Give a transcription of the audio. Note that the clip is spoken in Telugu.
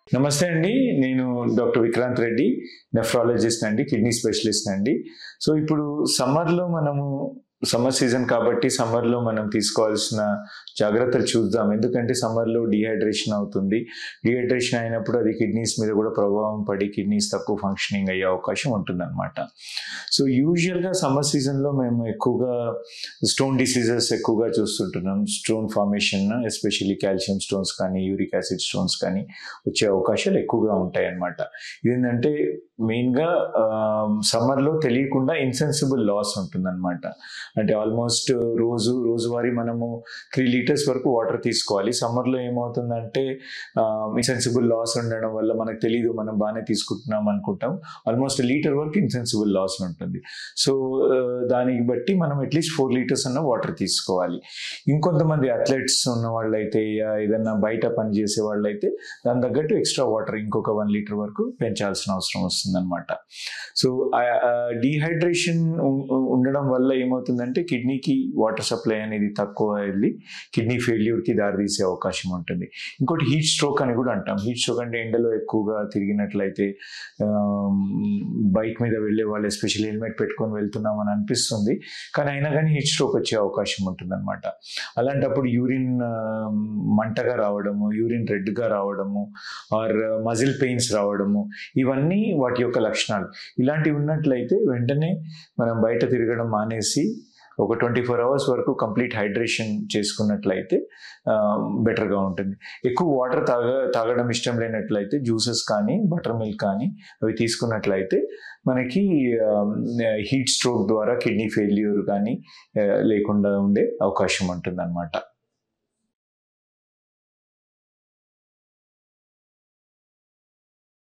నమస్తే అండి. నేను డాక్టర్ విక్రాంత్ రెడ్డి, నెఫ్రాలజిస్ట్ అండి, కిడ్నీ స్పెషలిస్ట్ అండి. సో, ఇప్పుడు సమ్మర్ సీజన్ కాబట్టి సమ్మర్‌లో మనం తీసుకోవాల్సిన జాగ్రత్తలు చూద్దాం. ఎందుకంటే సమ్మర్‌లో డీహైడ్రేషన్ అవుతుంది. డీహైడ్రేషన్ అయినప్పుడు అది కిడ్నీస్ మీద కూడా ప్రభావం పడి కిడ్నీస్ తక్కువ ఫంక్షనింగ్ అయ్యే అవకాశం ఉంటుందన్నమాట. సో, యూజువల్‌గా సమ్మర్ సీజన్‌లో మేము ఎక్కువగా స్టోన్ డిసీజెస్ ఎక్కువగా చూస్తుంటున్నాం. Stone formation especially calcium stones కానీ, యూరిక్ యాసిడ్ స్టోన్స్ కానీ వచ్చే అవకాశాలు ఎక్కువగా ఉంటాయన్నమాట. ఇదేంటంటే మెయిన్‌గా సమ్మర్‌లో తెలియకుండా ఇన్సెన్సిబుల్ లాస్ ఉంటుందన్నమాట. అంటే ఆల్మోస్ట్ రోజువారీ మనము 3 లీటర్స్ వరకు వాటర్ తీసుకోవాలి. సమ్మర్‌లో ఏమవుతుందంటే ఇన్సెన్సిబుల్ లాస్ ఉండడం వల్ల మనకు తెలీదు, మనం బాగానే తీసుకుంటున్నాం అనుకుంటాం. ఆల్మోస్ట్ లీటర్ వరకు ఇన్సెన్సిబుల్ లాస్ ఉంటుంది. సో, దానికి బట్టి మనం అట్లీస్ట్ 4 లీటర్స్ అన్న వాటర్ తీసుకోవాలి. ఇంకొంతమంది అథ్లెట్స్ ఉన్న వాళ్ళైతే ఏదన్నా బయట పని చేసే వాళ్ళైతే దాని తగ్గట్టు ఎక్స్ట్రా వాటర్ ఇంకొక 1 లీటర్ వరకు పెంచాల్సిన అవసరం వస్తుందన్నమాట. సో, డీహైడ్రేషన్ ఉండడం వల్ల ఏమవుతుందంటే కిడ్నీకి వాటర్ సప్లై అనేది తక్కువ వెళ్ళి కిడ్నీ ఫెయిల్యూర్కి దారితీసే అవకాశం ఉంటుంది. ఇంకోటి హీట్ స్ట్రోక్ అని కూడా అంటాం. హీట్ స్ట్రోక్ అంటే ఎండలో ఎక్కువగా తిరిగినట్లయితే బైక్ మీద వెళ్ళే వాళ్ళు ఎస్పెషల్లీ హెల్మెట్ పెట్టుకొని వెళ్తున్నాం అని అనిపిస్తుంది, కానీ అయినా కానీ హీట్ స్ట్రోక్ వచ్చే అవకాశం ఉంటుందన్నమాట. అలాంటప్పుడు యూరిన్ మంటగా రావడము, యూరిన్ రెడ్గా రావడము, ఆర్ మజిల్ పెయిన్స్ రావడము, ఇవన్నీ వాటి యొక్క లక్షణాలు. ఇలాంటివి ఉన్నట్లయితే వెంటనే మనం బయట తిరగడం మానేసి ఒక 24 అవర్స్ వరకు కంప్లీట్ హైడ్రేషన్ చేసుకున్నట్లయితే బెటర్గా ఉంటుంది. ఎక్కువ వాటర్ తాగడం ఇష్టం లేనట్లయితే జ్యూసెస్ కానీ, బటర్ మిల్క్ కానీ అవి తీసుకున్నట్లయితే మనకి హీట్ స్ట్రోక్ ద్వారా కిడ్నీ ఫెయిల్యూర్ కానీ లేకుండా ఉండే అవకాశం ఉంటుంది అన్నమాట.